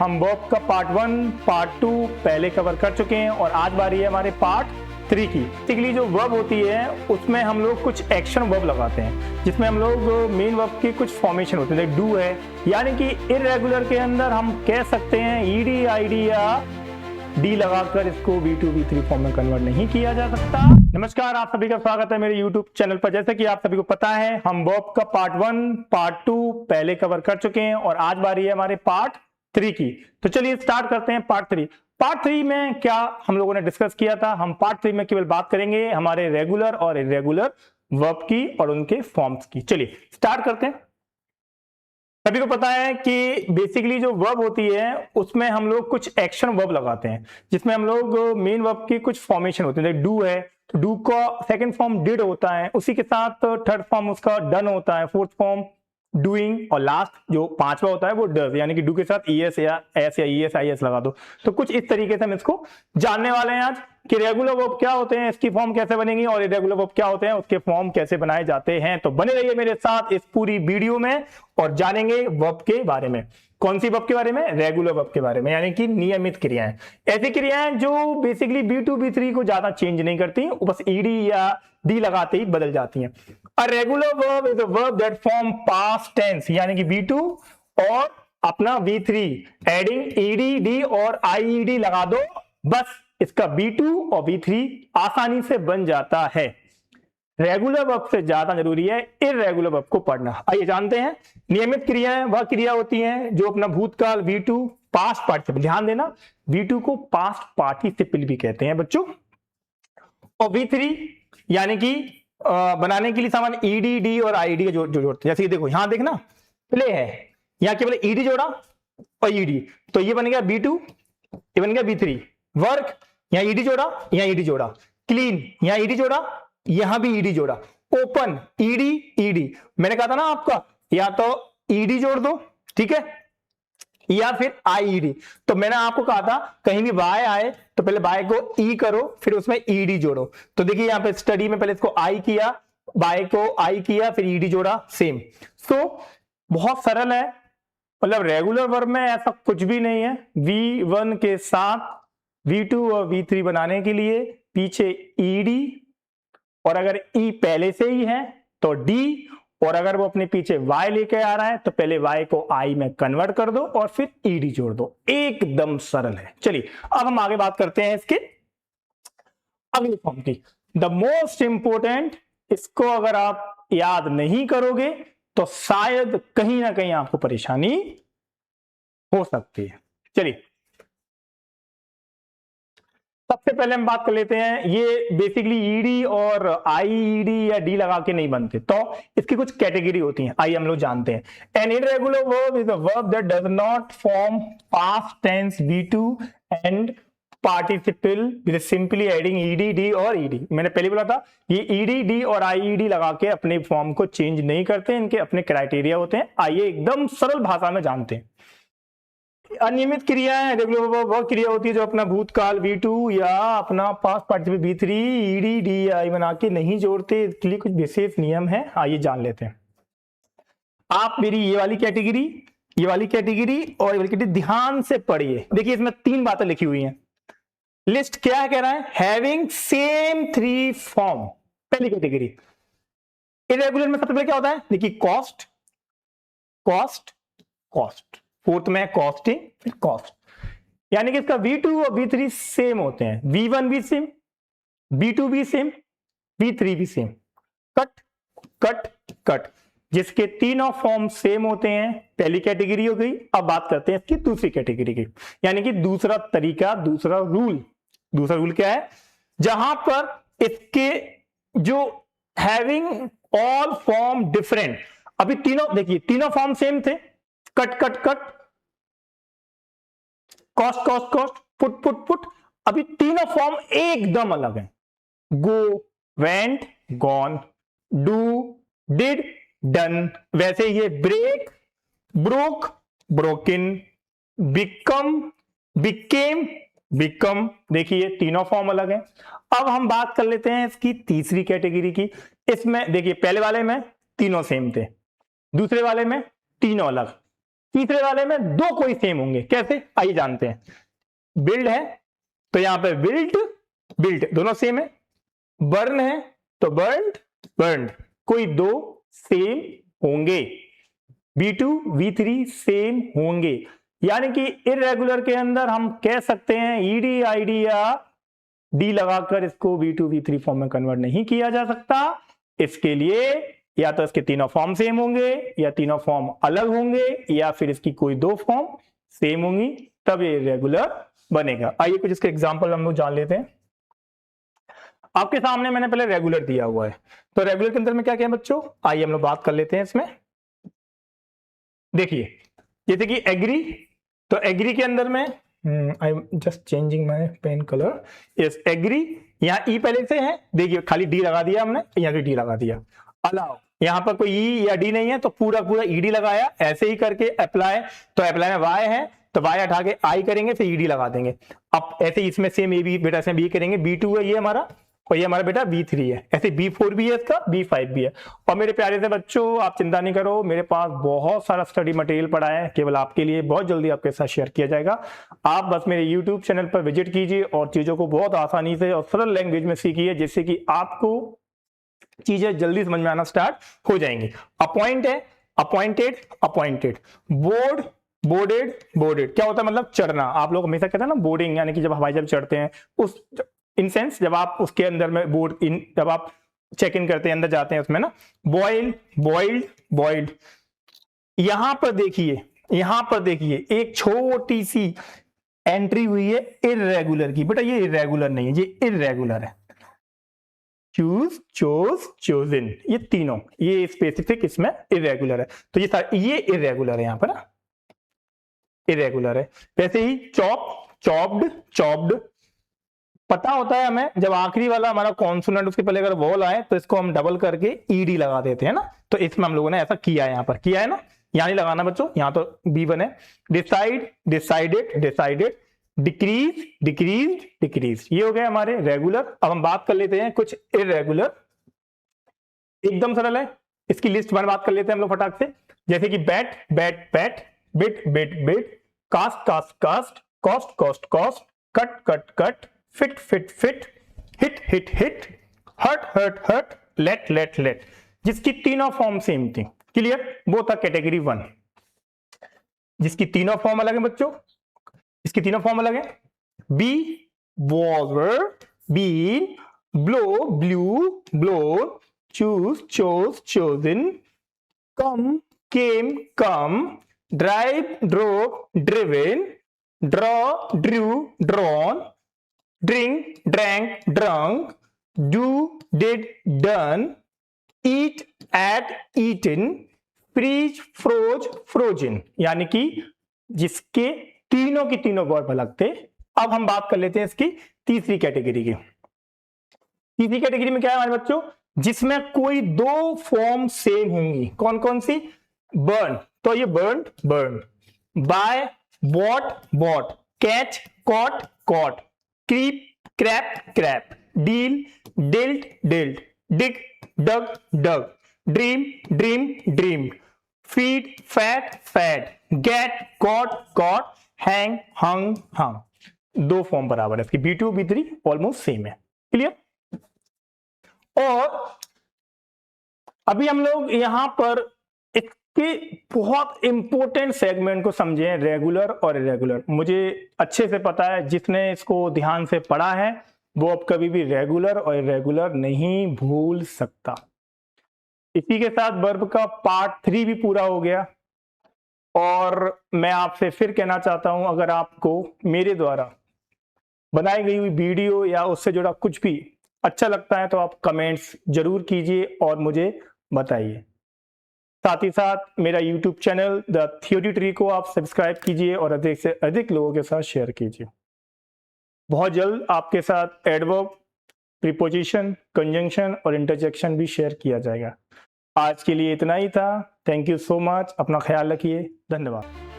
हम वर्ब का part 1 part 2 पहले कवर कर चुके हैं और आज बारी है हमारे पार्ट 3 की। बेसिकली जो वर्ब होती है उसमें हम लोग कुछ एक्शन वर्ब लगाते हैं जिसमें हम लोग मेन वर्ब की कुछ फॉर्मेशन होते हैं, डू है, यानी कि इररेगुलर के अंदर हम कह सकते हैं ईडी आईडी या डी लगाकर इसको V2 V3 फॉर्म में कन्वर्ट नहीं किया जा सकता। नमस्कार, आप सभी का स्वागत है मेरे YouTube चैनल पर। जैसे कि आप सभी को पता है हम वर्ब का पार्ट 1 पार्ट 2 पहले कवर कर चुके हैं और आज बारी है हमारे पार्ट 3 की। तो चलिए स्टार्ट करते हैं पार्ट 3। पार्ट 3 में क्या हम लोगों ने डिस्कस किया था? हम पार्ट 3 में केवल बात करेंगे हमारे रेगुलर और इरेगुलर वर्ब की और उनके फॉर्म्स की। चलिए स्टार्ट करते हैं। सभी को पता है कि बेसिकली जो वर्ब होती है उसमें हम लोग कुछ एक्शन वर्ब लगाते हैं जिसमें हम लोग मेन वर्ब की कुछ फॉर्मेशन होते हैं। डू है तो डू का सेकंड फॉर्म डिड होता है, उसी के साथ थर्ड फॉर्म उसका डन होता है, फोर्थ फॉर्म डूइंग और लास्ट जो पांचवा होता है वो डज, यानी कि डू के साथ ईएस या एस या ईएस आईएस लगा दो। तो कुछ इस तरीके से हम इसको जानने वाले हैं आज कि रेगुलर वर्ब क्या होते हैं, इसकी फॉर्म कैसे बनेगी, और इरेगुलर वर्ब क्या होते हैं, उसके फॉर्म कैसे बनाए जाते हैं। तो बने रहिए मेरे साथ इस पूरी वीडियो में और जानेंगे वर्ब के बारे में। कौन सी वर्ब के बारे में? रेगुलर वर्ब के बारे में, यानी कि नियमित क्रियाएं, ऐसी क्रियाएं जो बेसिकली B2 B3 को ज्यादा चेंज नहीं करती, बस ईडी या डी लगाते ही बदल जाती हैं। A regular verb is a verb that form past tense, यानी कि B2 और अपना V3 एडिंग ईडी डी और आईईडी लगा दो, बस इसका B2 और V3 आसानी से बन जाता है। रेगुलर वर्ब से ज्यादा जरूरी है इररेगुलर वर्ब को पढ़ना। आइए जानते हैं। नियमित क्रियाएं वह क्रिया होती हैं जो अपना भूतकाल V2 पास्ट पार्टिसिपल, ध्यान देना V2 को पास्ट पार्टिसिपल भी कहते हैं बच्चों, और V3 यानी कि बनाने के लिए सामान ईडी डी और आईडी का जो जोड़ते हैं। जैसे देखो यहां देखना प्ले है, यहां केवल ईडी जोड़ा और ईडी, तो ये बन गया B2, ये बन गया B3। वर्क, यहां ईडी जोड़ा, यहां ईडी जोड़ा। क्लीन, यहां ईडी जोड़ा, यहां भी ईडी जोड़ा। ओपन, ईडी ईडी, मैंने कहा था ना आपका या तो ईडी जोड़ दो, ठीक है, या फिर आईईडी। तो मैंने आपको कहा था कहीं भी बाय आए तो पहले बाय को ई करो फिर उसमें ईडी जोड़ो। तो देखिए यहां पे स्टडी में पहले इसको आई किया, बाय को आई किया, फिर ईडी जोड़ा, सेम। सो बहुत सरल है, मतलब रेगुलर वर्ब में ऐसा कुछ भी नहीं है। V1 के साथ V2 और V3 बनाने के लिए पीछे ईडी, और अगर ई पहले से ही है तो डी, और अगर वो अपने पीछे y लेके आ रहा है तो पहले y को i में कन्वर्ट कर दो और फिर ed जोड़ दो। एकदम सरल है। चलिए अब हम आगे बात करते हैं इसके अगली फॉर्म की। द मोस्ट इंपोर्टेंट, इसको अगर आप याद नहीं करोगे तो शायद कहीं ना कहीं आपको परेशानी हो सकती है। चलिए सबसे पहले हम बात कर लेते हैं, ये बेसिकली ईडी और आईईडी या डी लगा के नहीं बनते, तो इसकी कुछ कैटेगरी होती हैं, आइए हम लोग जानते हैं। An irregular verb is a verb that does not form past tense V2 and participle with simply adding ED D और ईडी। मैंने पहले बोला था ये ईडी डी और आईईडी लगा के अपने फॉर्म को चेंज नहीं करते, इनके अपने क्राइटेरिया होते हैं। आइए एकदम सरल भाषा में जानते हैं। अनियमित क्रियाएं, रेगुलर वर्ब वह क्रिया होती है जो अपना भूतकाल V2 या अपना past participle V3 ED D I बना के नहीं जोड़ते, इसके लिए कुछ विशेष नियम है, आइए जान लेते हैं। आप मेरी ये वाली कैटेगरी, ये वाली कैटेगरी और ये वाली कैटेगरी ध्यान से पढ़िए। देखिए इसमें 3 बातें लिखी हुई हैं। लिस्ट क्या कह रहा है? हैविंग सेम 3 फॉर्म, पहली कैटेगरी। इरेगुलर में सबसे पहले क्या होता है? देखिए कॉस्ट कॉस्ट कॉस्ट, फोर्थ में कॉस्टिंग, फिर कॉस्ट, यानी कि इसका V2 और V3 सेम होते हैं। V1 भी सेम, V2 भी सेम, V3 भी सेम। कट कट कट, जिसके तीनों फॉर्म सेम होते हैं, पहली कैटेगरी हो गई। अब बात करते हैं इसकी दूसरी कैटेगरी की, यानी कि दूसरा तरीका, दूसरा रूल। दूसरा रूल क्या है? जहां पर इसके जो हैविंग ऑल फॉर्म डिफरेंट, अभी तीनों देखिए तीनों फॉर्म सेम थे, cut cut cut, cost cost cost, put put put, अभी तीनों फॉर्म एकदम अलग हैं। Go, went, gone, do, did, done. वैसे ये break, broke, broken, become, became, become, देखिए तीनों फॉर्म अलग हैं। अब हम बात कर लेते हैं इसकी तीसरी कैटेगरी की। इसमें देखिए पहले वाले में तीनों सेम थे, दूसरे वाले में तीनों अलग, तीसरे वाले में दो कोई सेम होंगे, कैसे आइए जानते हैं। बिल्ड है तो यहां पे बिल्ट बिल्ट दोनों सेम है, बर्न है तो बर्न्ड बर्न्ड, कोई दो सेम होंगे, B2 V3 सेम होंगे। यानी कि इरेगुलर के अंदर हम कह सकते हैं ईडी आईडी या डी लगाकर इसको V2 V3 फॉर्म में कन्वर्ट नहीं किया जा सकता। इसके लिए या तो इसके तीनों फॉर्म सेम होंगे, या तीनों फॉर्म अलग होंगे, या फिर इसकी कोई दो फॉर्म सेम होंगी, तब ये इरेगुलर बनेगा। आइए कुछ इसके एग्जांपल हम लोग जान लेते हैं। आपके सामने मैंने पहले रेगुलर दिया हुआ है, तो रेगुलर के अंदर में क्या क्या है बच्चों, आइए हम लोग बात कर लेते हैं इसमें। देखिए जैसे कि एग्री, तो एग्री के अंदर में I am just changing my pen colour, yes agree, यहाँ ई पहले से है, देखिए खाली डी लगा दिया हमने, यहाँ भी डी लगा दिया। अलाउ, यहाँ पर कोई ई या डी नहीं है तो पूरा पूरा ईडी लगाया, ऐसे ही करके अप्लाई, तो अप्लाई में वाई है तो वाई हटा के आई करेंगे, फिर ईडी लगा देंगे। अब ऐसे इसमें सेम ए बी बेटा इसमें बी करेंगे, B2 है ये हमारा, और ये हमारा बेटा B3 है, ऐसे B4 भी है इसका, B5 भी है। और मेरे प्यारे से बच्चों आप चिंता नहीं करो, मेरे पास बहुत सारा स्टडी मटेरियल पड़ा है केवल आपके लिए, बहुत जल्दी आपके साथ शेयर किया जाएगा। आप बस मेरे YouTube चैनल पर विजिट कीजिए और चीजों को बहुत आसानी से और सरल लैंग्वेज में सीखिए, जिससे कि आपको चीजें जल्दी समझ में आना स्टार्ट हो जाएंगी। अपॉइंट है, appointed appointed, board boarded boarded, क्या होता है मतलब चढ़ना। आप लोग हमेशा कहते हैं ना बोर्डिंग, यानी कि जब हवाई जब चढ़ते हैं उस इन सेंस जब आप उसके अंदर में बोर्ड इन जब आप चेक इन करते हैं अंदर जाते हैं उसमें ना, बॉइल बॉइल्ड बॉइल्ड। यहां पर देखिए, यहां पर देखिए एक छोटी सी एंट्री हुई है इरेगुलर की, बेटा ये इरेगुलर नहीं है, ये इरेगुलर है। चूज चोज चोजन, ये तीनों ये स्पेसिफिक इसमें इरेगुलर है, तो ये इरेगुलर है, यहां पर ना इरेगुलर है। वैसे ही चॉप चॉप्ड चॉप्ड, पता होता है हमें जब आखिरी वाला हमारा कॉन्सोनेंट उसके पहले अगर वॉल आए तो इसको हम डबल करके ईडी लगा देते हैं ना, तो इसमें हम लोगों ने ऐसा किया है, यहां पर किया है ना, यहां नहीं लगाना बच्चों, यहां तो B1 है। Decide decided decided, decrease decrease decrease, ये हो गए हमारे रेगुलर। अब हम बात कर लेते हैं कुछ इरेगुलर, एकदम सरल है, इसकी लिस्ट में बात कर लेते हैं हम लोग फटाक से। जैसे कि bat bat bat, bit bit bit, cast cast cast, cost cost cost, cut cut cut, fit fit fit, hit hit hit, hurt hurt hurt, let let let, जिसकी तीनों फॉर्म सेम थी। क्लियर, वो था कैटेगरी 1, जिसकी तीनों form अलग है बच्चों, इसकी तीनों फॉर्म अलग है। Be was been, blow blew blown, choose chose chosen, come came come, drive drove driven, draw drew drawn, drink drank drunk, do did done, eat at eaten, freeze froze frozen, यानी कि जिसके तीनों की तीनों verb अलग थे। अब हम बात कर लेते हैं इसकी तीसरी कैटेगरी की। तीसरी कैटेगरी में क्या है हमारे बच्चों, जिसमें कोई दो फॉर्म सेम होंगी। कौन कौन सी, बर्न, तो ये burn burn, buy bought bought, catch caught caught, creep crept crept, deal dealt dealt, dig dug dug, dream dream dream, feed fed fed, get got got, hang hung hung. दो form बराबर है इसकी, B2 B3 almost same है। Clear, और अभी हम लोग यहां पर इसके बहुत इंपॉर्टेंट सेगमेंट को समझे, रेगुलर और इरेगुलर। मुझे अच्छे से पता है जिसने इसको ध्यान से पढ़ा है वो अब कभी भी रेगुलर और इरेगुलर नहीं भूल सकता। इसी के साथ वर्ब का पार्ट 3 भी पूरा हो गया, और मैं आपसे फिर कहना चाहता हूं, अगर आपको मेरे द्वारा बनाई गई हुई वीडियो या उससे जुड़ा कुछ भी अच्छा लगता है तो आप कमेंट्स जरूर कीजिए और मुझे बताइए। साथ ही साथ मेरा YouTube channel the theory tree को आप सब्सक्राइब कीजिए और अधिक से अधिक लोगों के साथ शेयर कीजिए। बहुत जल्द आपके साथ एडवर्ब, प्रीपोजिशन, कंजंक्शन और इंटरजेक्शन भी शेयर किया जाएगा। आज के लिए इतना ही था। थैंक यू सो मच, अपना ख्याल रखिए, धन्यवाद।